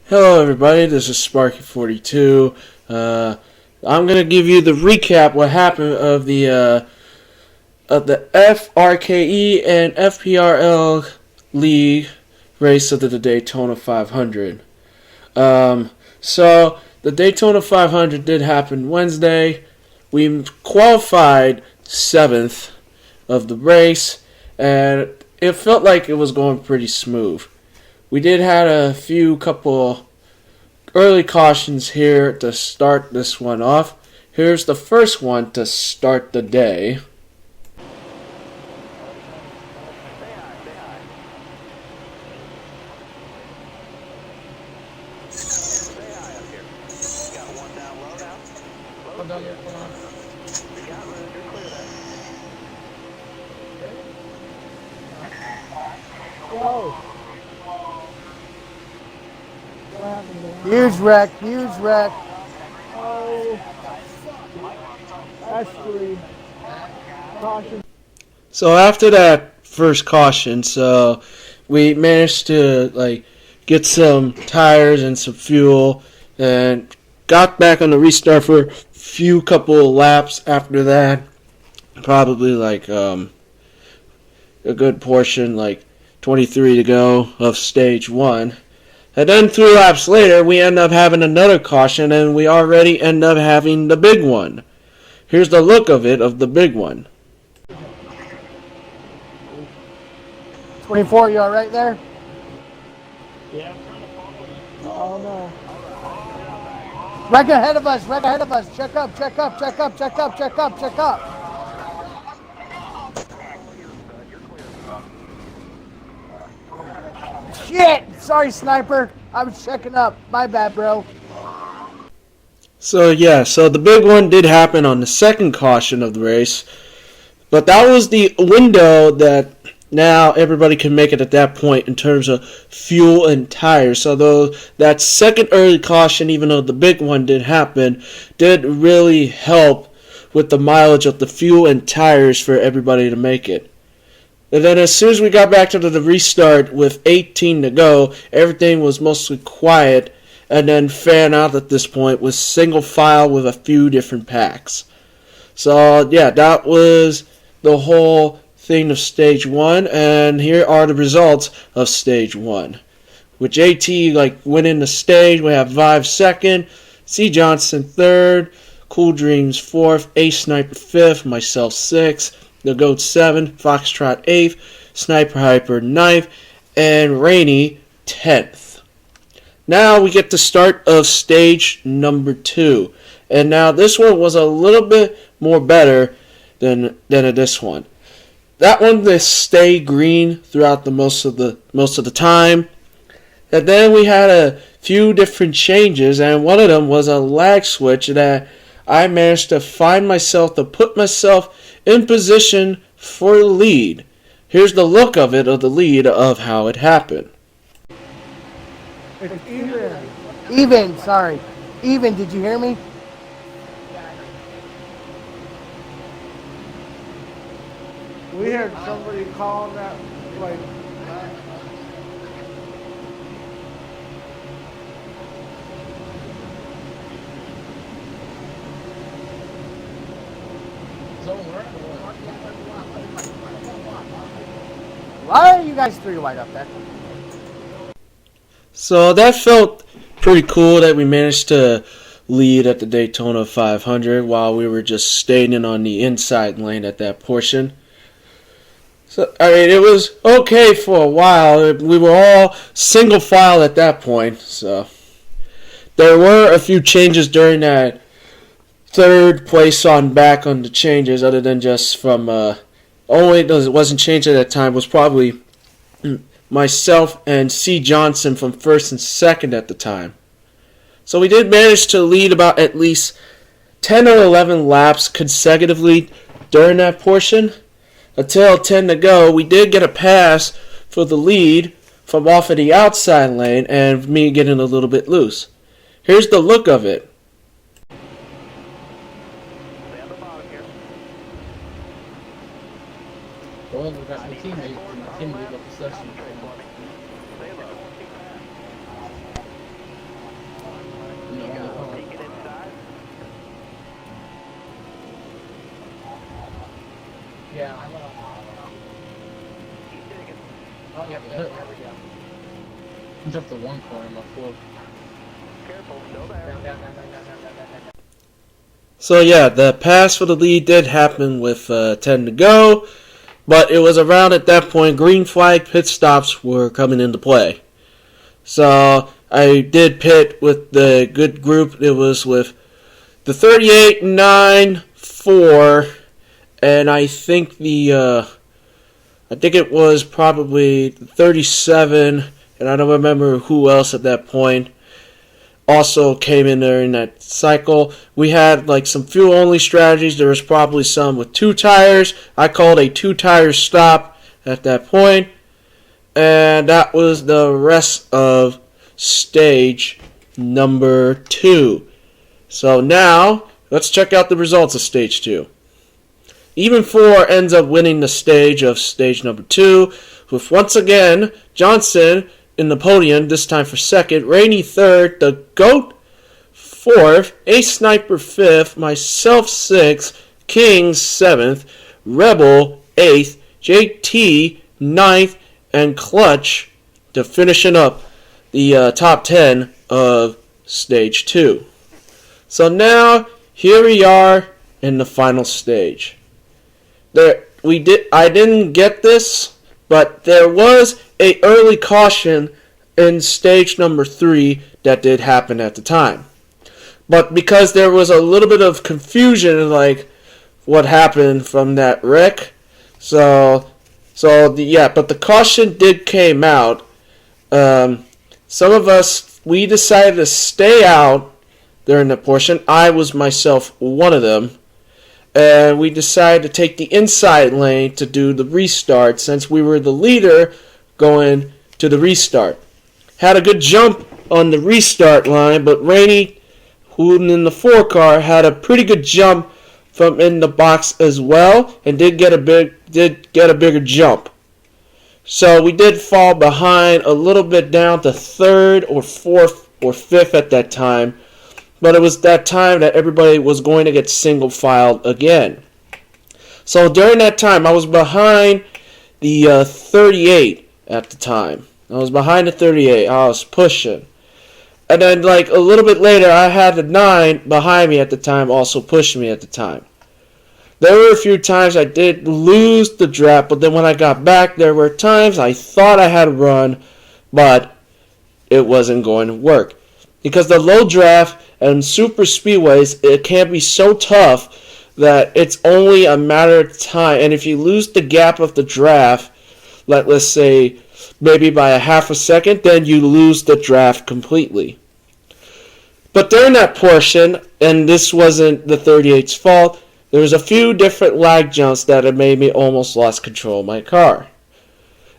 Hello everybody, this is Sparky42. I'm going to give you the recap what happened of the FRKE and FPRL League race of the Daytona 500. So the Daytona 500 did happen Wednesday. We qualified 7th of the race, and it felt like it was going pretty smooth. We did have a couple early cautions here to start this one off. Here's the first one to start the day. Huge wreck, huge wreck. Oh, that's 3. Caution. So after that first caution, we managed to get some tires and some fuel and got back on the restart for a couple of laps after that. Probably a good portion, 23 to go of stage 1. And then 3 laps later, we end up having another caution, and we already end up having the big one. Here's the look of it, of the big one. 24, you all right there? Yeah. Oh, no. Wreck ahead of us, wreck ahead of us. Check up, check up, check up, check up, check up, check up. Shit! Sorry, Sniper. I was checking up. My bad, bro. So the big one did happen on the second caution of the race. But that was the window that now everybody can make it at that point in terms of fuel and tires. So that second early caution, even though the big one did happen, did really help with the mileage of the fuel and tires for everybody to make it. And then as soon as we got back to the restart with 18 to go, everything was mostly quiet, and then fan out at this point with single file with a few different packs. So yeah, that was the whole thing of stage 1, and here are the results of stage 1. With JT winning the stage, we have Vive 2nd, C Johnson 3rd, Cool Dreams 4th, Ace Sniper 5th, myself 6th, The Goat 7th, Foxtrot 8th, Sniper Hyper 9th, and Rainy 10th. Now we get the start of stage number 2. And now this one was a little bit more better than this one. That one they stay green throughout the most of the time. And then we had a few different changes, and one of them was a lag switch that I managed to find myself to put myself in position for the lead. Here's the look of it, of the lead, of how it happened. Even, sorry. Even, did you hear me? We heard somebody calling that, Why are you guys 3 wide up there? So that felt pretty cool that we managed to lead at the Daytona 500 while we were just staying on the inside lane at that portion. So, it was okay for a while. We were all single file at that point. So there were a few changes during that third place on back on the changes, other than just from only it wasn't changed at that time was probably myself and C Johnson from 1st and 2nd at the time. So we did manage to lead about at least 10 or 11 laps consecutively during that portion. Until 10 to go, we did get a pass for the lead from off of the outside lane and me getting a little bit loose. Here's the look of it. Well, we got some teammates and continue with the session. Yeah, I jumped the one corner, my foot. So yeah, the pass for the lead did happen with 10 to go, but it was around at that point green flag pit stops were coming into play. So I did pit with the good group. It was with the 38, 9, 4, and I think it was probably 37, and I don't remember who else at that point also came in there in that cycle. We had like some fuel only strategies. There was probably some with 2 tires. I called a 2-tire stop at that point, and that was the rest of stage number 2. So now let's check out the results of stage 2. Even 4 ends up winning the stage of stage number 2, with once again Johnson in the podium, this time for second, Rainey third, the GOAT fourth, Ace Sniper fifth, myself sixth, King seventh, Rebel eighth, JT ninth, and Clutch to finishing up the top 10 of stage 2. So now here we are in the final stage. I didn't get this, but there was a early caution in stage number 3 that did happen at the time. But because there was a little bit of confusion, like what happened from that wreck, but the caution did came out. Some of us, we decided to stay out during the portion. I was myself one of them. And we decided to take the inside lane to do the restart since we were the leader going to the restart. Had a good jump on the restart line, but Rainey, who in the 4 car, had a pretty good jump from in the box as well, and did get a bigger jump. So we did fall behind a little bit down to 3rd or 4th or 5th at that time. But it was that time that everybody was going to get single filed again. So during that time, I was behind the 38 at the time. I was behind the 38. I was pushing. And then like a little bit later, I had the 9 behind me at the time, also pushing me at the time. There were a few times I did lose the draft, but then when I got back, there were times I thought I had a run, but it wasn't going to work. Because the low draft and super speedways, it can be so tough that it's only a matter of time. And if you lose the gap of the draft, like let's say maybe by a half a second, then you lose the draft completely. But during that portion, and this wasn't the 38's fault, there was a few different lag jumps that had made me almost lost control of my car.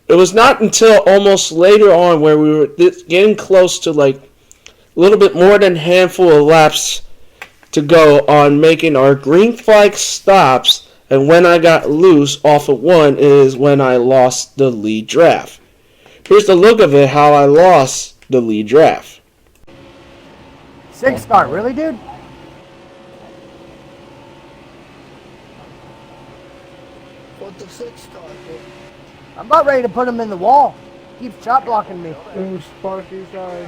It was not until almost later on where we were getting close to like a little bit more than a handful of laps to go on making our green flag stops, and when I got loose off of 1 is when I lost the lead draft. Here's the look of it, how I lost the lead draft. 6 car, really, dude? What the 6 car, dude? I'm about ready to put him in the wall. Keeps chop blocking me. Ooh, Sparky, sorry.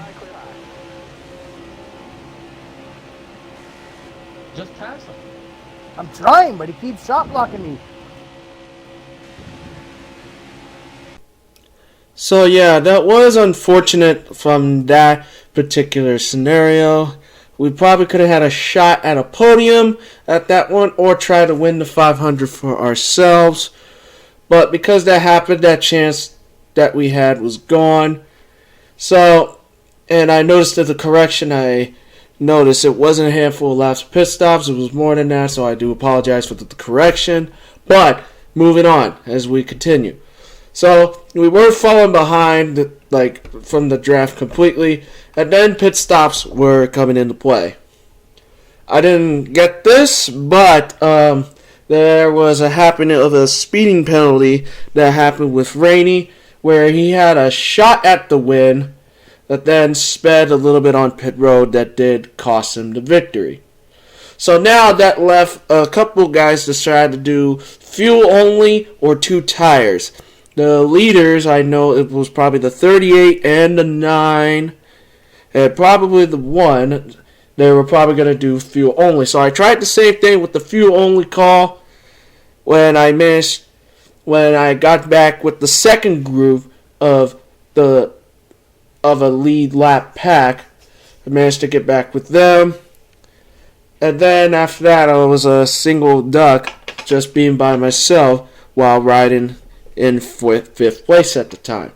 Just pass him. I'm trying, but he keeps shot blocking me. So yeah, that was unfortunate from that particular scenario. We probably could have had a shot at a podium at that one or try to win the 500 for ourselves. But because that happened, that chance that we had was gone. So, and I noticed that the correction I noticed, it wasn't a handful of laps pit stops, it was more than that, so I do apologize for the correction. But moving on as we continue. So we were falling behind from the draft completely, and then pit stops were coming into play. I didn't get this, but there was a happening of a speeding penalty that happened with Rainey, where he had a shot at the win that then sped a little bit on pit road that did cost him the victory. So now that left a couple guys decided to do fuel only or 2 tires. the leaders, I know it was probably the 38 and the 9, and probably the 1, they were probably going to do fuel only. So I tried the same thing with the fuel only call when I got back with the second group of a lead lap pack. I managed to get back with them. And then after that, I was a single duck, just being by myself while riding in fifth place at the time.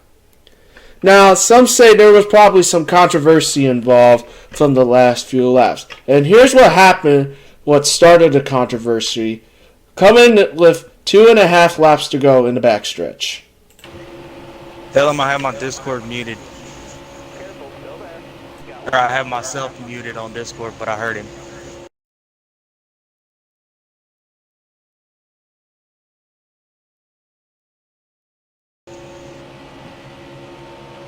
Now, some say there was probably some controversy involved from the last few laps. And here's what happened, what started the controversy. Coming with 2.5 laps to go in the backstretch. Tell him I have my Discord muted. Or I have myself muted on Discord, but I heard him.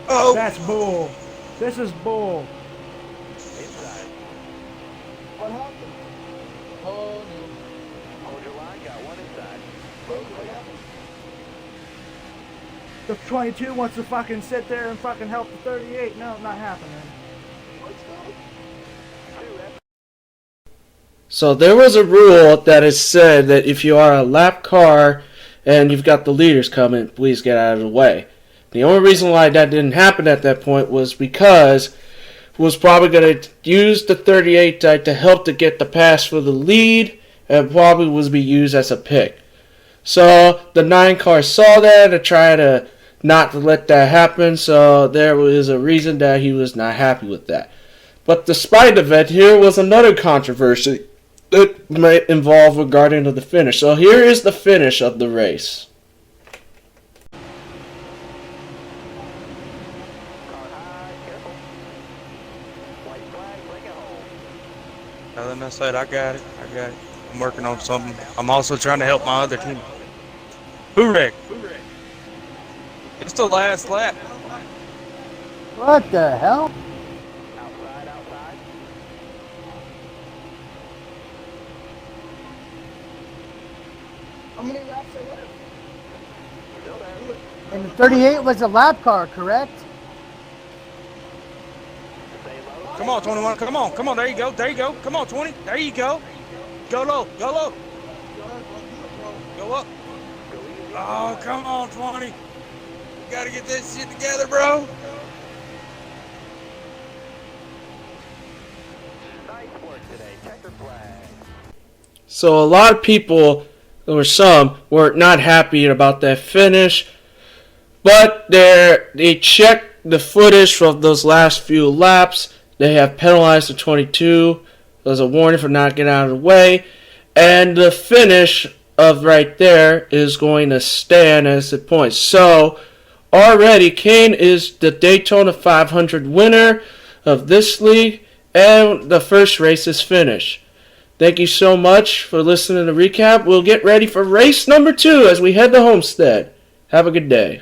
Oh! That's bull. This is bull. What happened? Oh, The 22 wants to fucking sit there and fucking help the 38. No, not happening. So there was a rule that is said that if you are a lap car and you've got the leaders coming, please get out of the way. The only reason why that didn't happen at that point was because it was probably going to use the 38 to help to get the pass for the lead, and probably was be used as a pick. So the 9 car saw that and tried to not to let that happen, so there was a reason that he was not happy with that. But despite of it, here was another controversy that might involve regarding to the finish. So here is the finish of the race. Other than I said, I got it. I'm working on something. I'm also trying to help my other team. Hooray! It's the last lap. What the hell? How many laps are left? And the 38 was a lap car, correct? Come on, 21. Come on. There you go. Come on, 20. There you go. Go low. Go up. Oh, come on, 20. You gotta get this shit together, bro. So a lot of people, or some, were not happy about that finish, but they checked the footage from those last few laps. They have penalized the 22. There's a warning for not getting out of the way, and the finish of right there is going to stand as the point. So already Kane is the Daytona 500 winner of this league, and the first race is finished. Thank you so much for listening to the recap. We'll get ready for race number 2 as we head to Homestead. Have a good day.